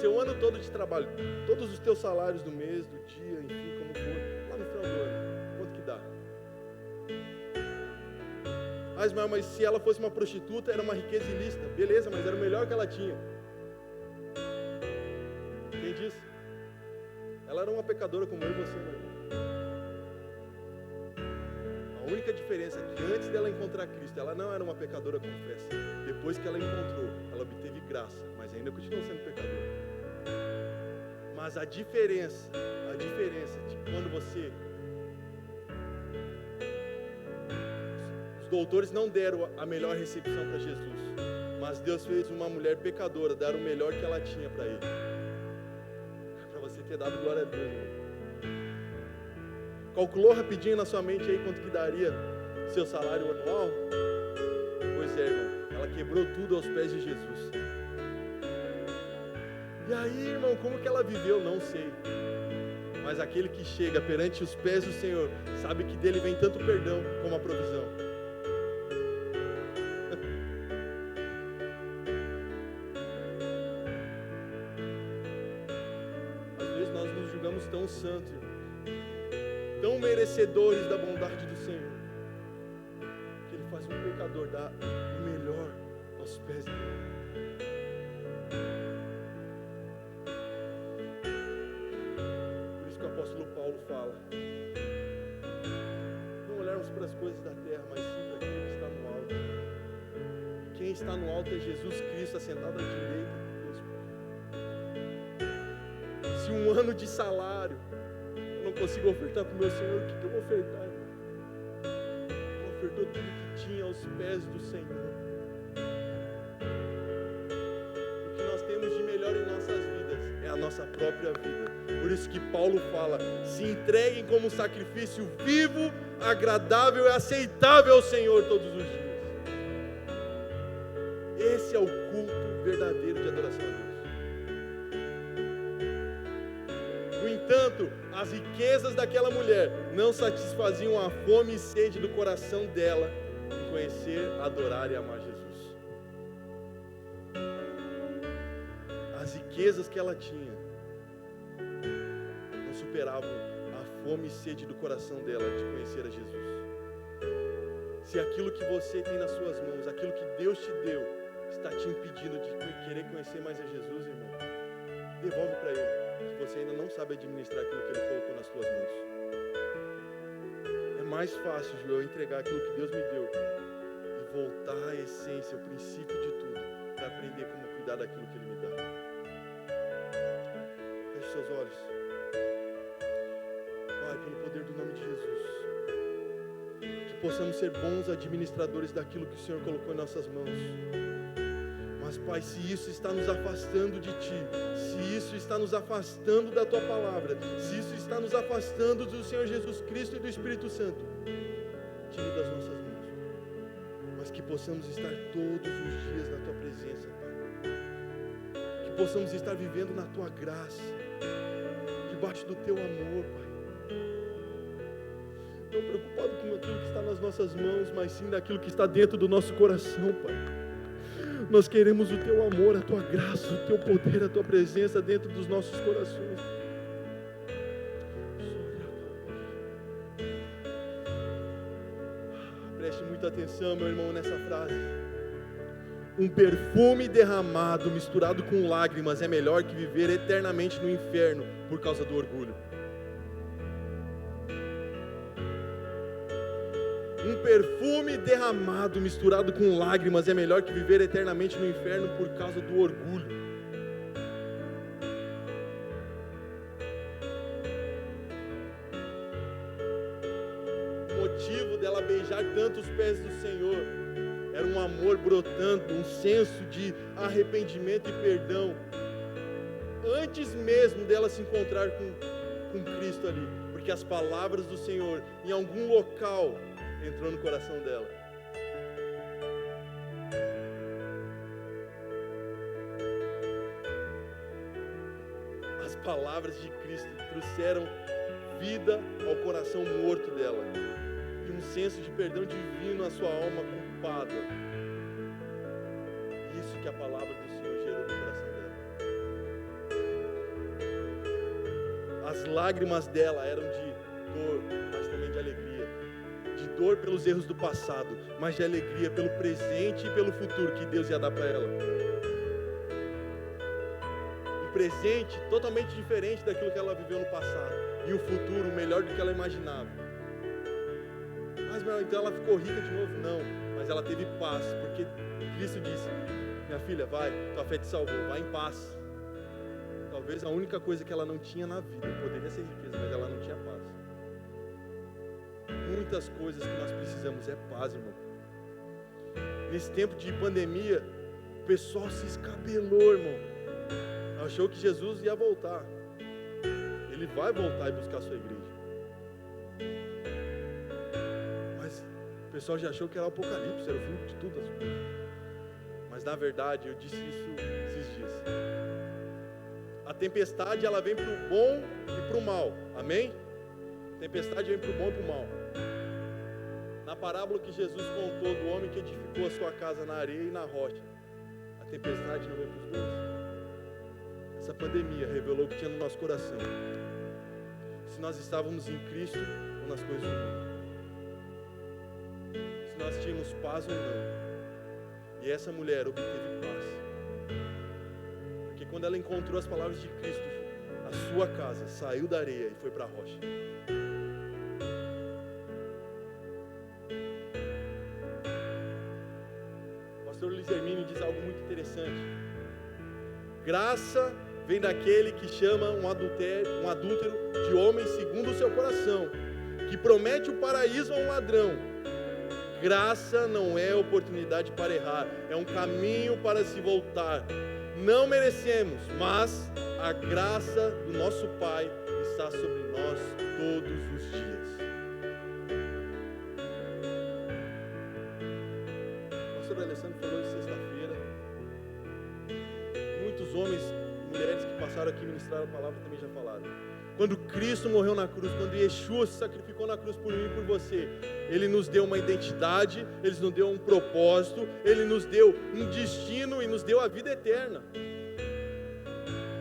Speaker 1: seu ano todo de trabalho, todos os teus salários do mês, do dia, enfim, como for, lá no final do ano, quanto que dá? Mas se ela fosse uma prostituta, era uma riqueza ilícita. Beleza, mas era o melhor que ela tinha. Quem disse? Ela era uma pecadora como eu e você, meu irmão. A única diferença é que antes dela encontrar Cristo, ela não era uma pecadora, confessa. Depois que ela encontrou, ela obteve graça, mas ainda continua sendo pecadora. Mas a diferença de quando você... Os doutores não deram a melhor recepção para Jesus, mas Deus fez uma mulher pecadora dar o melhor que ela tinha para Ele. Para você ter dado glória a Deus, irmão. Calculou rapidinho na sua mente aí quanto que daria seu salário anual? Pois é, irmão, ela quebrou tudo aos pés de Jesus. E aí, irmão, como que ela viveu? Não sei. Mas aquele que chega perante os pés do Senhor sabe que dele vem tanto perdão como a provisão. Tão santos, tão merecedores da bondade do Senhor, que Ele faz um pecador dar o melhor aos pés dele. Por isso que o apóstolo Paulo fala: não olharmos para as coisas da terra, mas sim para aquilo que está no alto. E quem está no alto é Jesus Cristo, assentado à direita. Se um ano de salário eu não consigo ofertar para o meu Senhor, o que eu vou ofertar? Ele ofertou tudo que tinha aos pés do Senhor. O que nós temos de melhor em nossas vidas é a nossa própria vida. Por isso que Paulo fala: se entreguem como um sacrifício vivo, agradável e aceitável ao Senhor todos os dias. Esse é o culto verdadeiro de adoração a Deus. No entanto, as riquezas daquela mulher não satisfaziam a fome e sede do coração dela em conhecer, adorar e amar Jesus. As riquezas que ela tinha não superavam a fome e sede do coração dela de conhecer a Jesus. Se aquilo que você tem nas suas mãos, aquilo que Deus te deu, está te impedindo de querer conhecer mais a Jesus, irmão, devolve para Ele, se você ainda não sabe administrar aquilo que Ele colocou nas suas mãos. É mais fácil, João, entregar aquilo que Deus me deu e voltar à essência, ao princípio de tudo, para aprender como cuidar daquilo que Ele me dá. Feche seus olhos. Pai, pelo poder do nome de Jesus, que possamos ser bons administradores daquilo que o Senhor colocou em nossas mãos. Mas, Pai, se isso está nos afastando de Ti, se isso está nos afastando da Tua palavra, se isso está nos afastando do Senhor Jesus Cristo e do Espírito Santo, tire das nossas mãos. Mas que possamos estar todos os dias na Tua presença, Pai. Que possamos estar vivendo na Tua graça, debaixo do Teu amor, Pai. Não preocupado com aquilo que está nas nossas mãos, mas sim daquilo que está dentro do nosso coração, Pai. Nós queremos o Teu amor, a Tua graça, o Teu poder, a Tua presença dentro dos nossos corações. Preste muita atenção, meu irmão, nessa frase. Um perfume derramado, misturado com lágrimas, é melhor que viver eternamente no inferno por causa do orgulho. Um perfume derramado, misturado com lágrimas, é melhor que viver eternamente no inferno por causa do orgulho. O motivo dela beijar tanto os pés do Senhor era um amor brotando, um senso de arrependimento e perdão, antes mesmo dela se encontrar com Cristo ali, porque as palavras do Senhor, em algum local, entrou no coração dela. As palavras de Cristo trouxeram vida ao coração morto dela e um senso de perdão divino à sua alma culpada. Isso que a palavra do Senhor gerou no coração dela. As lágrimas dela eram de dor, mas também de alegria. De dor pelos erros do passado, mas de alegria pelo presente e pelo futuro que Deus ia dar para ela. Um presente totalmente diferente daquilo que ela viveu no passado, e um futuro melhor do que ela imaginava. Mas então ela ficou rica de novo? Não, mas ela teve paz, porque Cristo disse: minha filha, vai, tua fé te salvou, vai em paz. Talvez a única coisa que ela não tinha na vida, poderia ser riqueza, mas ela não tinha paz. Muitas coisas que nós precisamos é paz, irmão. Nesse tempo de pandemia, o pessoal se escabelou, irmão. Achou que Jesus ia voltar. Ele vai voltar e buscar a sua igreja. Mas o pessoal já achou que era o apocalipse, era o fim de tudo as coisas. Mas na verdade, eu disse isso esses dias. A tempestade, ela vem para o bom e para o mal. Amém? A tempestade vem para o bom e para o mal. Na parábola que Jesus contou do homem que edificou a sua casa na areia e na rocha, a tempestade não veio para os dois. Essa pandemia revelou o que tinha no nosso coração. Se nós estávamos em Cristo ou nas coisas do mundo. Se nós tínhamos paz ou não. E essa mulher obteve paz. Porque quando ela encontrou as palavras de Cristo, a sua casa saiu da areia e foi para a rocha. O pastor Luiz Hermínio diz algo muito interessante. Graça vem daquele que chama um adúltero de homem segundo o seu coração, que promete o paraíso a um ladrão. Graça não é oportunidade para errar, é um caminho para se voltar. Não merecemos, mas a graça do nosso Pai está sobre nós todos os dias. O pastor Alessandro falou de sexta-feira. Muitos homens e mulheres que passaram aqui ministrar a palavra também já falaram. Quando Cristo morreu na cruz, quando Yeshua se sacrificou na cruz por mim e por você, Ele nos deu uma identidade, Ele nos deu um propósito, Ele nos deu um destino e nos deu a vida eterna.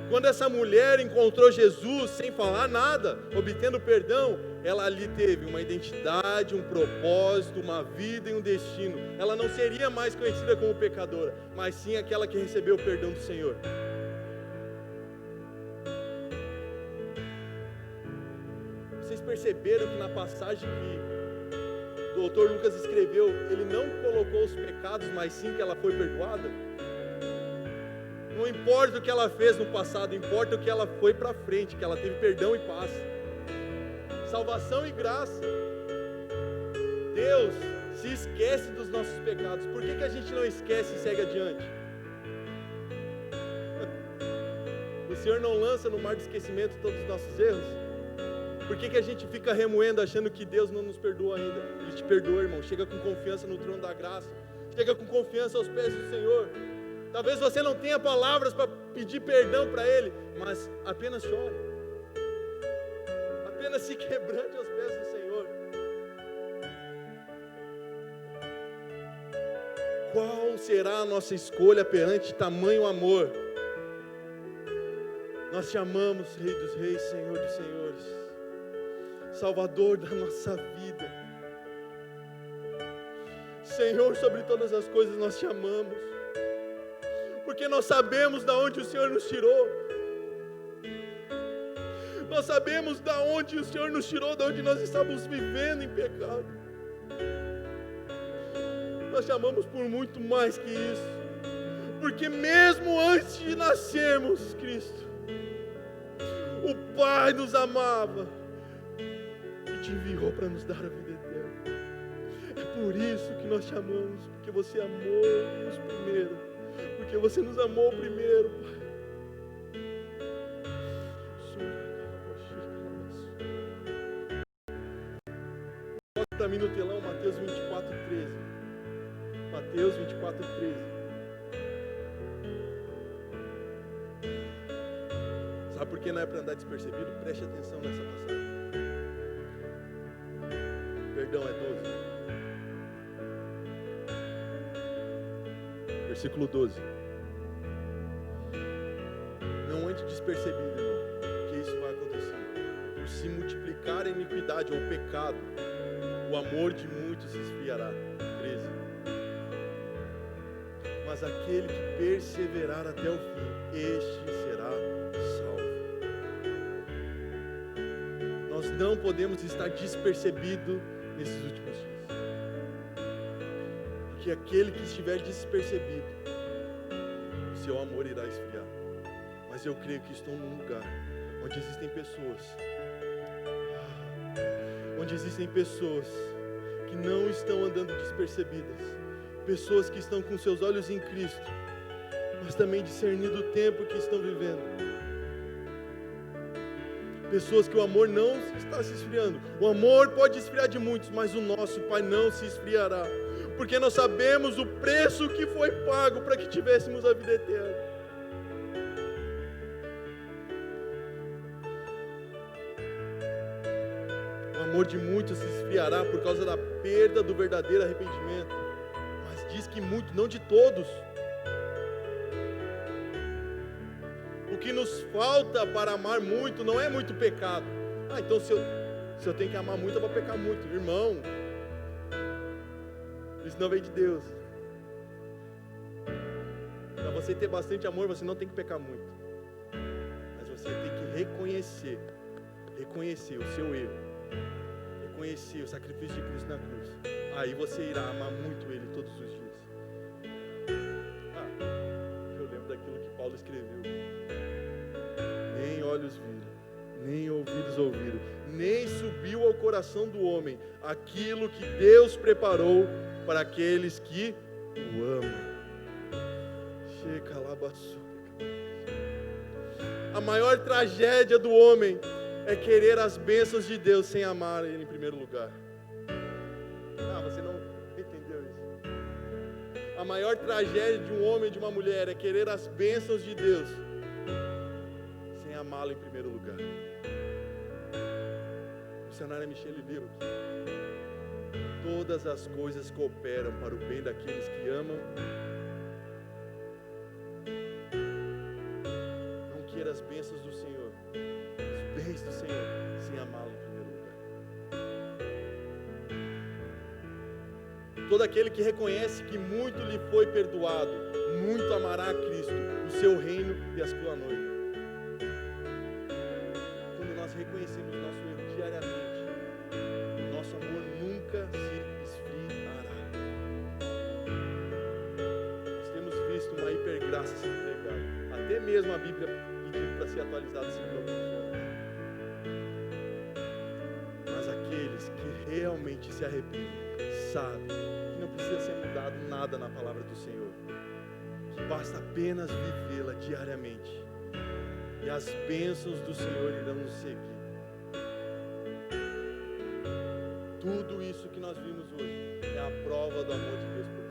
Speaker 1: Quando essa mulher encontrou Jesus sem falar nada, obtendo perdão, ela ali teve uma identidade, um propósito, uma vida e um destino. Ela não seria mais conhecida como pecadora, mas sim aquela que recebeu o perdão do Senhor. Vocês perceberam que na passagem que o doutor Lucas escreveu, ele não colocou os pecados, mas sim que ela foi perdoada? Não importa o que ela fez no passado, importa o que ela foi para frente, que ela teve perdão e paz, salvação e graça. Deus se esquece dos nossos pecados. Por que a gente não esquece e segue adiante? O Senhor não lança no mar de esquecimento todos os nossos erros? Por que a gente fica remoendo achando que Deus não nos perdoa ainda? Ele te perdoa, irmão. Chega com confiança no trono da graça, chega com confiança aos pés do Senhor. Talvez você não tenha palavras para pedir perdão para Ele, mas apenas chore, apenas se quebrante aos pés do Senhor. Qual será a nossa escolha perante tamanho amor? Nós te amamos, Rei dos Reis, Senhor dos Senhores, Salvador da nossa vida. Senhor, sobre todas as coisas nós te amamos, porque nós sabemos de onde o Senhor nos tirou. Nós sabemos de onde o Senhor nos tirou, de onde nós estávamos vivendo em pecado. Nós te amamos por muito mais que isso, porque mesmo antes de nascermos, Cristo, o Pai nos amava e te enviou para nos dar a vida eterna. É por isso que nós te amamos, porque você amou-nos primeiro. Porque você nos amou primeiro, Pai. Bota para mim no telão Mateus 24:13. Mateus 24:13. Sabe por que não é para andar despercebido? Preste atenção nessa passagem. Perdão, é 12. Versículo 12. Não ande despercebido, irmão, porque isso vai acontecer. Por se multiplicar a iniquidade ou o pecado, o amor de muitos se esfriará. 13. Mas aquele que perseverar até o fim, este será salvo. Nós não podemos estar despercebidos nesses últimos dias. Que aquele que estiver despercebido, seu amor irá esfriar. Mas eu creio que estou num lugar onde existem pessoas que não estão andando despercebidas, pessoas que estão com seus olhos em Cristo, mas também discernindo o tempo que estão vivendo, pessoas que o amor não está se esfriando. O amor pode esfriar de muitos, mas o nosso Pai não se esfriará, porque nós sabemos o preço que foi pago para que tivéssemos a vida eterna. O amor de muitos se esfriará por causa da perda do verdadeiro arrependimento, mas diz que muito, não de todos. O que nos falta para amar muito não é muito pecado. Então se eu tenho que amar muito, eu vou pecar muito. Irmão, isso não vem de Deus. Para você ter bastante amor, você não tem que pecar muito, mas você tem que reconhecer o seu erro, reconhecer o sacrifício de Cristo na cruz. Aí você irá amar muito Ele todos os dias. Eu lembro daquilo que Paulo escreveu: nem olhos viram, nem ouvidos ouviram, nem subiu ao coração do homem aquilo que Deus preparou para aqueles que o amam. A maior tragédia do homem é querer as bênçãos de Deus sem amar Ele em primeiro lugar. Você não entendeu isso? A maior tragédia de um homem e de uma mulher é querer as bênçãos de Deus sem amá-lo em primeiro lugar. missionária Michele leu aqui. Todas as coisas cooperam para o bem daqueles que amam. Não queira as bênçãos do Senhor, os bens do Senhor, sem amá-lo em primeiro lugar. Todo aquele que reconhece que muito lhe foi perdoado, muito amará a Cristo, o seu reino e a sua noiva. Quando nós reconhecemos o nosso erro diariamente, o nosso amor nunca se esfriará. Nós temos visto uma hipergraça sendo pregada, até mesmo a Bíblia pedindo para ser atualizada segundo alguns homens. Mas aqueles que realmente se arrependem, sabem que não precisa ser mudado nada na palavra do Senhor, que basta apenas vivê-la diariamente, e as bênçãos do Senhor irão nos seguir. Tudo isso que nós vimos hoje é a prova do amor de Deus por